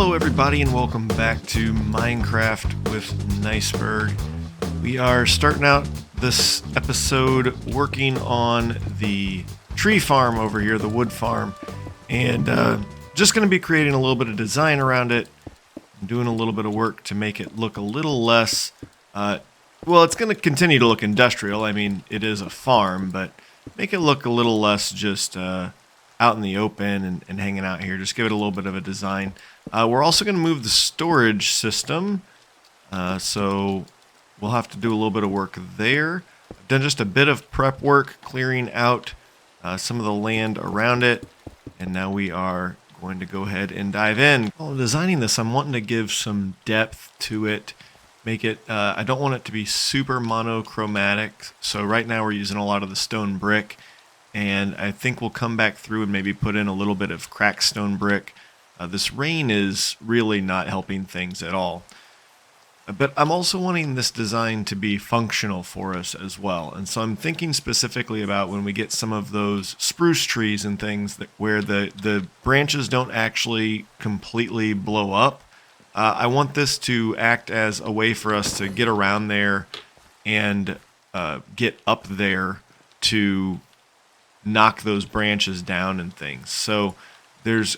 Hello everybody and welcome back to Minecraft with Niceberg. We are starting out this episode working on the tree farm over here, the wood farm, and just going to be creating a little bit of design around it, doing a little bit of work to make it look a little less, well, it's going to continue to look industrial. I mean, it is a farm, but make it look a little less just out in the open and hanging out here. Just give it a little bit of a design. We're also going to move the storage system, so we'll have to do a little bit of work there. I've done just a bit of prep work, clearing out some of the land around it, and now we are going to go ahead and dive in. While designing this, I'm wanting to give some depth to it, make it, I don't want it to be super monochromatic, so right now we're using a lot of the stone brick, and I think we'll come back through and maybe put in a little bit of cracked stone brick. This rain is really not helping things at all. But I'm also wanting this design to be functional for us as well. And so I'm thinking specifically about when we get some of those spruce trees and things that where the branches don't actually completely blow up. I want this to act as a way for us to get around there and get up there to knock those branches down and things. So there's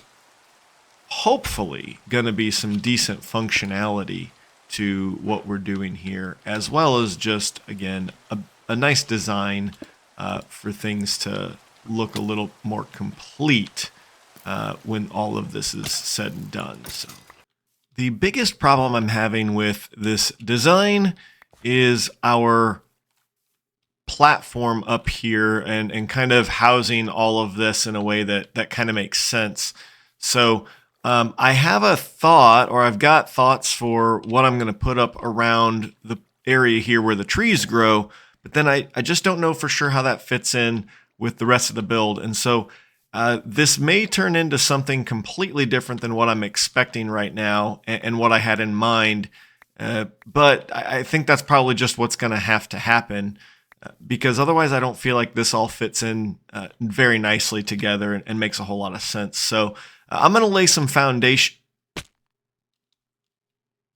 hopefully going to be some decent functionality to what we're doing here, as well as just, again, a nice design for things to look a little more complete when all of this is said and done. So the biggest problem I'm having with this design is our platform up here and kind of housing all of this in a way that kind of makes sense. So I have a thought, or I've got thoughts for what I'm going to put up around the area here where the trees grow, but then I just don't know for sure how that fits in with the rest of the build. And so this may turn into something completely different than what I'm expecting right now and what I had in mind. But I think that's probably just what's going to happen. Because otherwise I don't feel like this all fits in very nicely together and makes a whole lot of sense. So I'm going to lay some foundation.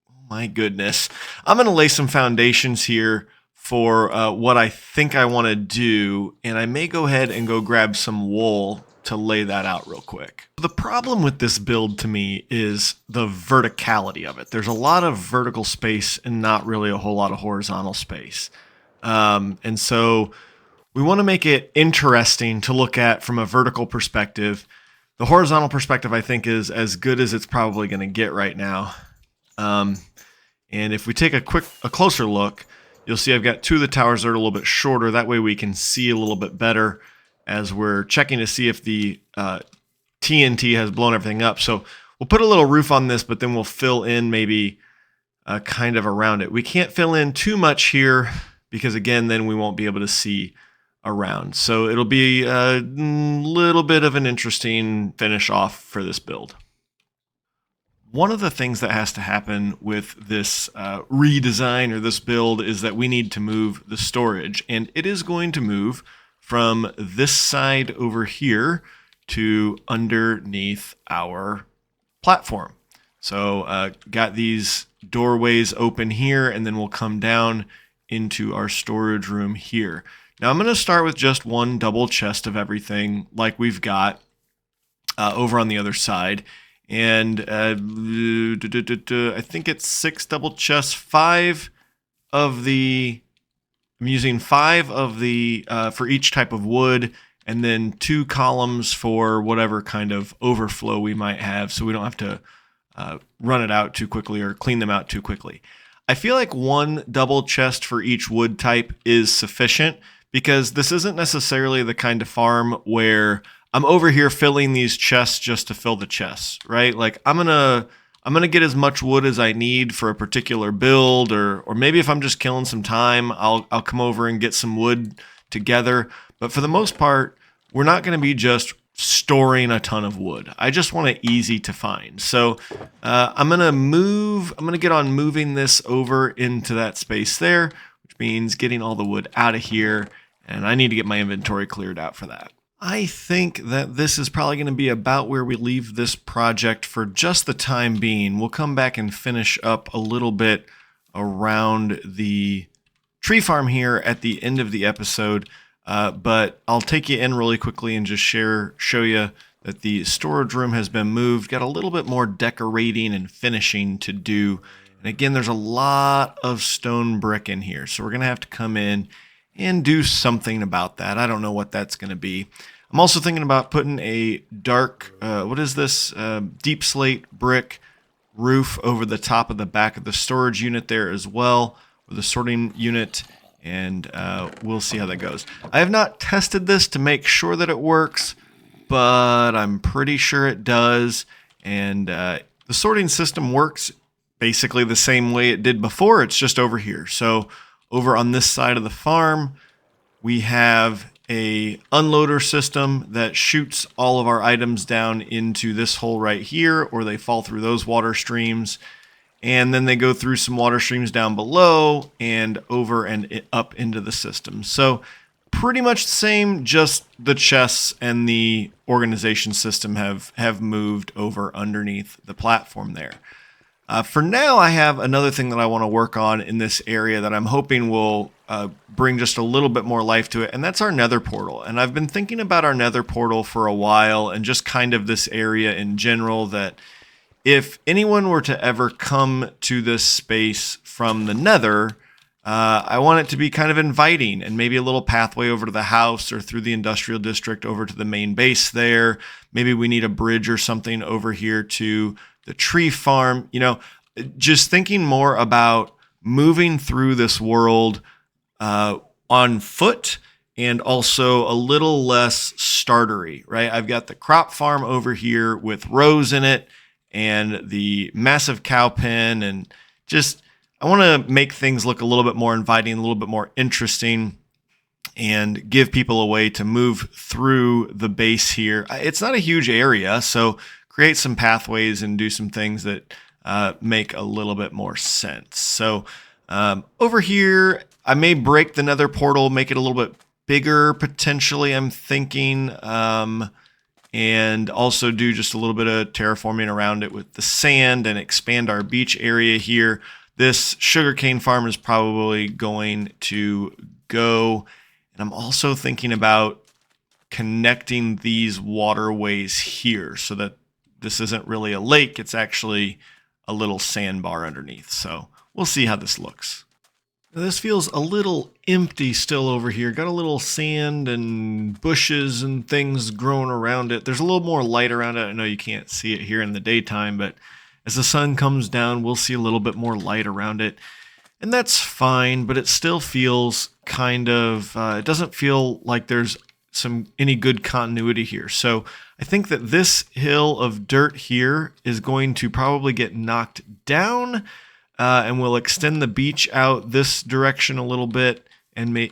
Oh my goodness. I'm going to lay some foundations here for what I think I want to do. And I may go ahead and go grab some wool to lay that out real quick. The problem with this build to me is the verticality of it. There's a lot of vertical space and not really a whole lot of horizontal space. And so we want to make it interesting to look at from a vertical perspective. The horizontal perspective, I think, is as good as it's probably going to get right now. And if we take a closer look, you'll see I've got two of the towers that are a little bit shorter. That way we can see a little bit better as we're checking to see if the TNT has blown everything up. So we'll put a little roof on this, but then we'll fill in maybe kind of around it. We can't fill in too much here because, again, then we won't be able to see around. So it'll be a little bit of an interesting finish off for this build. One of the things that has to happen with this redesign or this build is that we need to move the storage, and it is going to move from this side over here to underneath our platform. So got these doorways open here, and then we'll come down into our storage room here. Now I'm going to start with just one double chest of everything like we've got over on the other side. And I think it's 6 double chests, I'm using 5 of the, for each type of wood, and then 2 columns for whatever kind of overflow we might have so we don't have to run it out too quickly or clean them out too quickly. I feel like 1 double chest for each wood type is sufficient, because this isn't necessarily the kind of farm where I'm over here filling these chests just to fill the chests, right? Like I'm gonna get as much wood as I need for a particular build, or maybe if I'm just killing some time, I'll come over and get some wood together. But for the most part, we're not going to be just storing a ton of wood. I just want it easy to find. So I'm gonna get on moving this over into that space there, which means getting all the wood out of here. And I need to get my inventory cleared out for that. I think that this is probably going to be about where we leave this project for just the time being. We'll come back and finish up a little bit around the tree farm here at the end of the episode, but I'll take you in really quickly and just show you that the storage room has been moved. Got a little bit more decorating and finishing to do. And again, there's a lot of stone brick in here, so we're going to have to come in and do something about that. I don't know what that's going to be. I'm also thinking about putting a dark, deep slate brick roof over the top of the back of the storage unit there as well, or the sorting unit, and we'll see how that goes. I have not tested this to make sure that it works, but I'm pretty sure it does, and the sorting system works basically the same way it did before. It's just over here. So over on this side of the farm, we have a unloader system that shoots all of our items down into this hole right here, or they fall through those water streams, and then they go through some water streams down below and over and up into the system. So pretty much the same, just the chests and the organization system have moved over underneath the platform there. For now, I have another thing that I want to work on in this area that I'm hoping will bring just a little bit more life to it, and that's our nether portal. And I've been thinking about our nether portal for a while, and just kind of this area in general, that if anyone were to ever come to this space from the nether, I want it to be kind of inviting, and maybe a little pathway over to the house or through the industrial district over to the main base there. Maybe we need a bridge or something over here to the tree farm. Just thinking more about moving through this world on foot, and also a little less startery, right? I've got the crop farm over here with rows in it and the massive cow pen, and just I want to make things look a little bit more inviting, a little bit more interesting, and give people a way to move through the base here. It's not a huge area, so create some pathways and do some things that make a little bit more sense. So over here, I may break the nether portal, make it a little bit bigger potentially, I'm thinking, and also do just a little bit of terraforming around it with the sand and expand our beach area here. This sugarcane farm is probably going to go, and I'm also thinking about connecting these waterways here so that this isn't really a lake, it's actually a little sandbar underneath. So we'll see how this looks. Now, this feels a little empty still over here. Got a little sand and bushes and things growing around it. There's a little more light around it. I know you can't see it here in the daytime, but as the sun comes down, we'll see a little bit more light around it. And that's fine, but it still feels kind of, it doesn't feel like there's any good continuity here. So I think that this hill of dirt here is going to probably get knocked down, and we'll extend the beach out this direction a little bit, and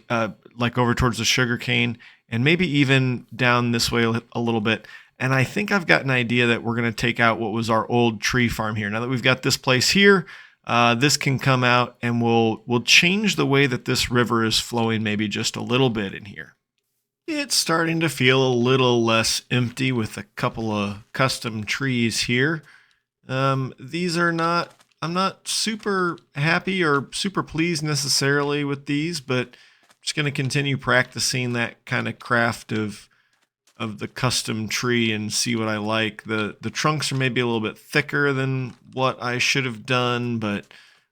like over towards the sugarcane, and maybe even down this way a little bit. And I think I've got an idea that we're going to take out what was our old tree farm here. Now that we've got this place here, this can come out, and we'll change the way that this river is flowing maybe just a little bit in here. It's starting to feel a little less empty with a couple of custom trees here. These are not, I'm not super happy or super pleased necessarily with these, but I'm just going to continue practicing that kind of craft of the custom tree and see what I like. The trunks are maybe a little bit thicker than what I should have done, but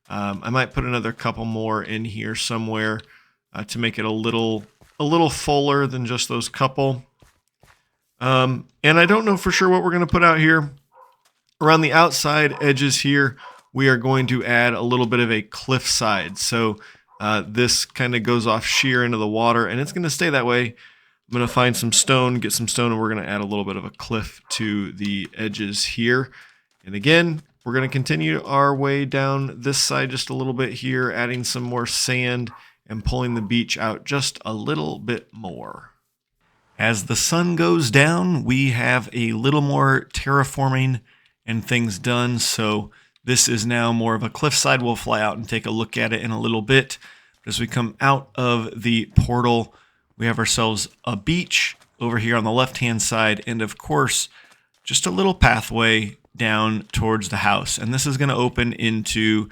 I might put another couple more in here somewhere to make it a little fuller than just those couple. And I don't know for sure what we're going to put out here. Around the outside edges here, we are going to add a little bit of a cliffside. So this kind of goes off sheer into the water, and it's going to stay that way. I'm going to find some stone, get some stone, and we're going to add a little bit of a cliff to the edges here. And again, we're going to continue our way down this side just a little bit here, adding some more sand and pulling the beach out just a little bit more. As the sun goes down, we have a little more terraforming and things done. So this is now more of a cliffside. We'll fly out and take a look at it in a little bit. As we come out of the portal, we have ourselves a beach over here on the left-hand side, and of course, just a little pathway down towards the house. And this is going to open into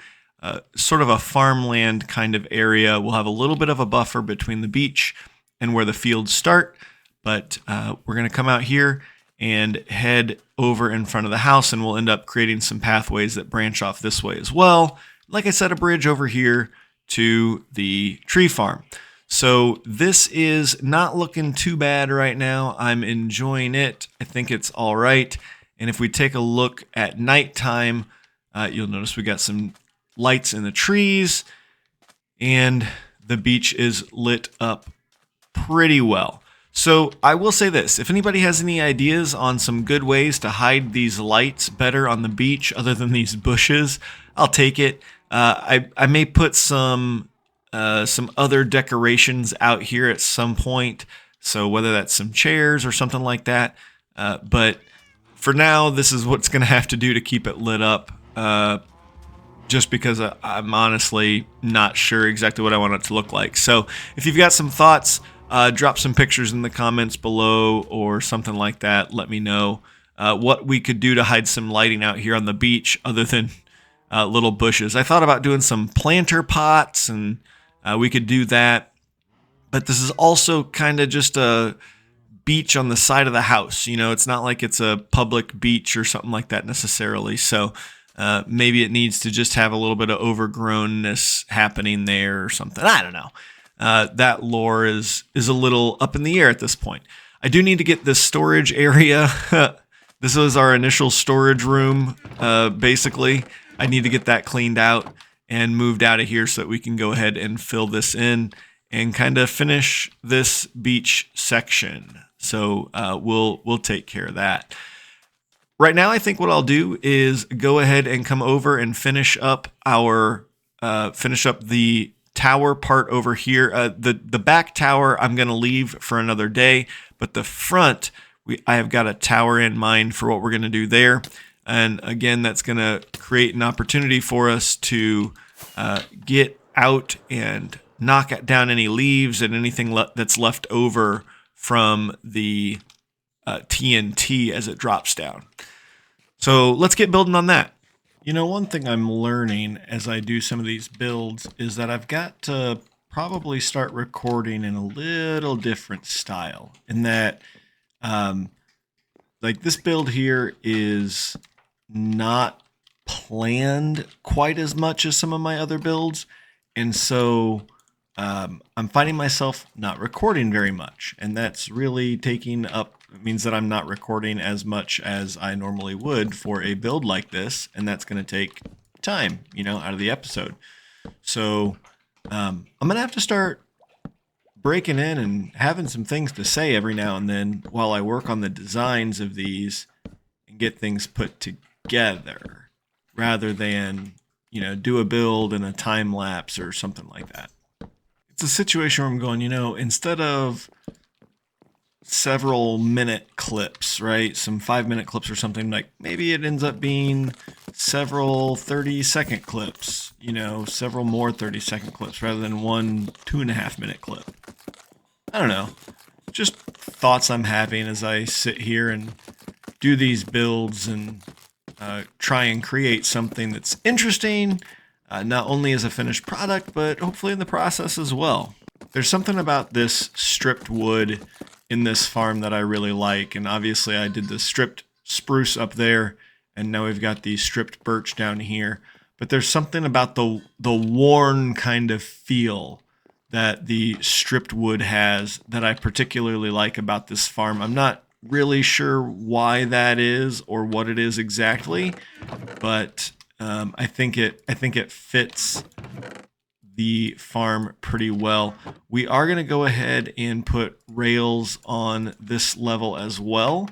sort of a farmland kind of area. We'll have a little bit of a buffer between the beach and where the fields start, but we're going to come out here and head over in front of the house, and we'll end up creating some pathways that branch off this way as well. Like I said, a bridge over here to the tree farm. So this is not looking too bad right now. I'm enjoying it. I think it's all right. And if we take a look at nighttime, you'll notice we got some lights in the trees, and the beach is lit up pretty well. So I will say this, if anybody has any ideas on some good ways to hide these lights better on the beach other than these bushes, I'll take it. I may put some other decorations out here at some point, so whether that's some chairs or something like that. But for now, this is what's going to have to do to keep it lit up, just because I'm honestly not sure exactly what I want it to look like. So if you've got some thoughts, drop some pictures in the comments below or something like that. Let me know what we could do to hide some lighting out here on the beach other than little bushes. I thought about doing some planter pots, and we could do that. But this is also kind of just a beach on the side of the house. You know, it's not like it's a public beach or something like that necessarily. So maybe it needs to just have a little bit of overgrownness happening there or something. I don't know. That lore is a little up in the air at this point. I do need to get this storage area. This was our initial storage room, basically. I need to get that cleaned out and moved out of here so that we can go ahead and fill this in and kind of finish this beach section. So we'll take care of that. Right now, I think what I'll do is go ahead and come over and finish up the tower part over here. The back tower I'm going to leave for another day, but the front, I have got a tower in mind for what we're going to do there. And again, that's going to create an opportunity for us to get out and knock down any leaves and anything that's left over from the TNT as it drops down. So let's get building on that. You know, one thing I'm learning as I do some of these builds is that I've got to probably start recording in a little different style. In that, like this build here is not planned quite as much as some of my other builds. And so I'm finding myself not recording very much. And that's really taking up, it means that I'm not recording as much as I normally would for a build like this. And that's going to take time, you know, out of the episode. So I'm going to have to start breaking in and having some things to say every now and then while I work on the designs of these and get things put together rather than, you know, do a build in a time lapse or something like that. It's a situation where I'm going, you know, instead of several minute clips, right? Some 5-minute clips or something, like maybe it ends up being several 30-second clips, you know, several more 30-second clips rather than one 2.5-minute clip. I don't know. Just thoughts I'm having as I sit here and do these builds and try and create something that's interesting, not only as a finished product, but hopefully in the process as well. There's something about this stripped wood in this farm that I really like, and obviously I did the stripped spruce up there, and now we've got the stripped birch down here. But there's something about the worn kind of feel that the stripped wood has that I particularly like about this farm. I'm not really sure why that is or what it is exactly, but I think it fits the farm pretty well. We are going to go ahead and put rails on this level as well,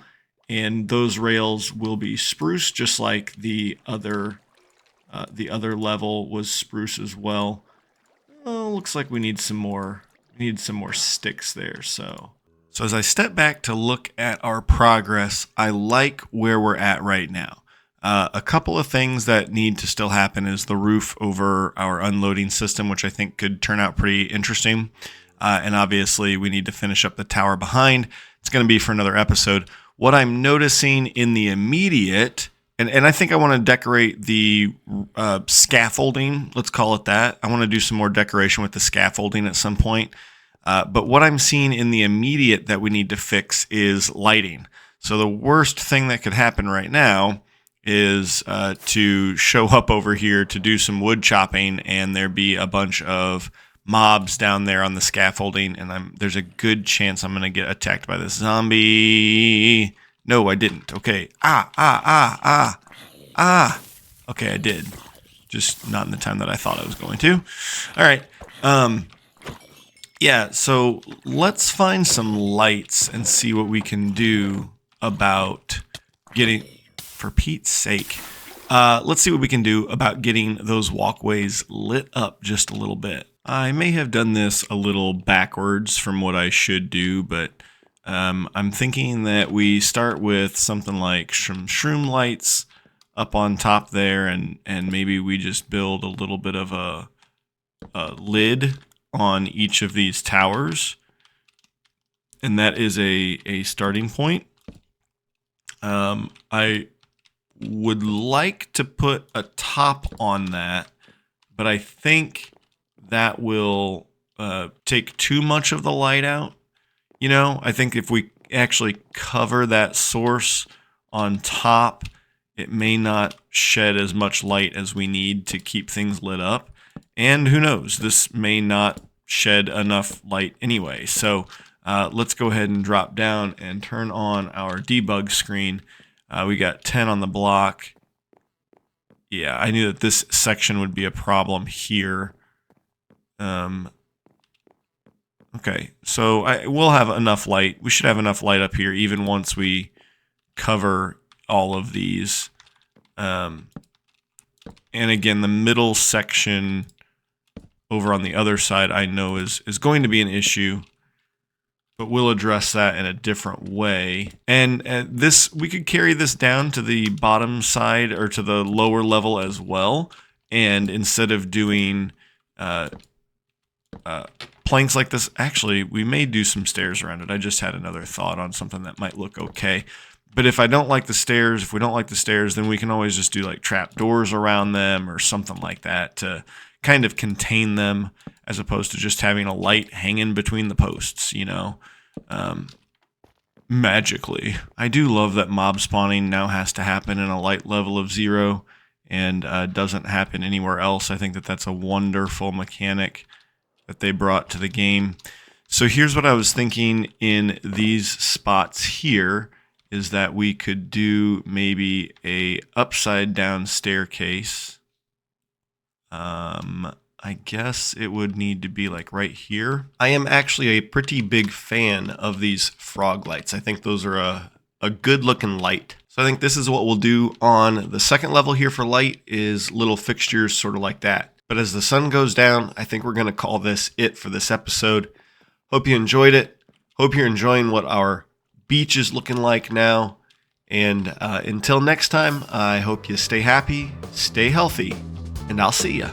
and those rails will be spruce, just like the other level was spruce as well. Oh, looks like we need some more. We need some more sticks there. So as I step back to look at our progress, I like where we're at right now. A couple of things that need to still happen is the roof over our unloading system, which I think could turn out pretty interesting. And obviously we need to finish up the tower behind. it's going to be for another episode. What I'm noticing in the immediate, and I think I want to decorate the scaffolding, let's call it that. I want to do some more decoration with the scaffolding at some point. But what I'm seeing in the immediate that we need to fix is lighting. So the worst thing that could happen right now is to show up over here to do some wood chopping, and there be a bunch of mobs down there on the scaffolding, and there's a good chance I'm going to get attacked by this zombie. No, I didn't. Okay. Okay, I did. Just not in the time that I thought I was going to. All right. Yeah, so let's find some lights and see what we can do about getting, for Pete's sake, let's see what we can do about getting those walkways lit up just a little bit. I may have done this a little backwards from what I should do, but I'm thinking that we start with something like some shroom lights up on top there, and maybe we just build a little bit of a lid on each of these towers, and that is a starting point. I would like to put a top on that, but I think that will take too much of the light out. You know, I think if we actually cover that source on top, it may not shed as much light as we need to keep things lit up. And who knows, this may not shed enough light anyway. So let's go ahead and drop down and turn on our debug screen. We got 10 on the block. Yeah, I knew that this section would be a problem here. Okay, so we'll have enough light. We should have enough light up here even once we cover all of these. And again, the middle section over on the other side I know is going to be an issue, but we'll address that in a different way. And this, we could carry this down to the bottom side or to the lower level as well. And instead of doing planks like this, actually, we may do some stairs around it. I just had another thought on something that might look okay. But if I don't like the stairs, if we don't like the stairs, then we can always just do like trap doors around them or something like that to kind of contain them, as opposed to just having a light hanging between the posts, you know, magically. I do love that mob spawning now has to happen in a light level of 0 and doesn't happen anywhere else. I think that that's a wonderful mechanic that they brought to the game. So here's what I was thinking in these spots here is that we could do maybe a upside down staircase. I guess it would need to be like right here. I am actually a pretty big fan of these frog lights. I think those are a good looking light. So I think this is what we'll do on the second level here for light, is little fixtures sort of like that. But as the sun goes down, I think we're going to call this it for this episode. Hope you enjoyed it. Hope you're enjoying what our beach is looking like now. And until next time, I hope you stay happy, stay healthy, and I'll see ya.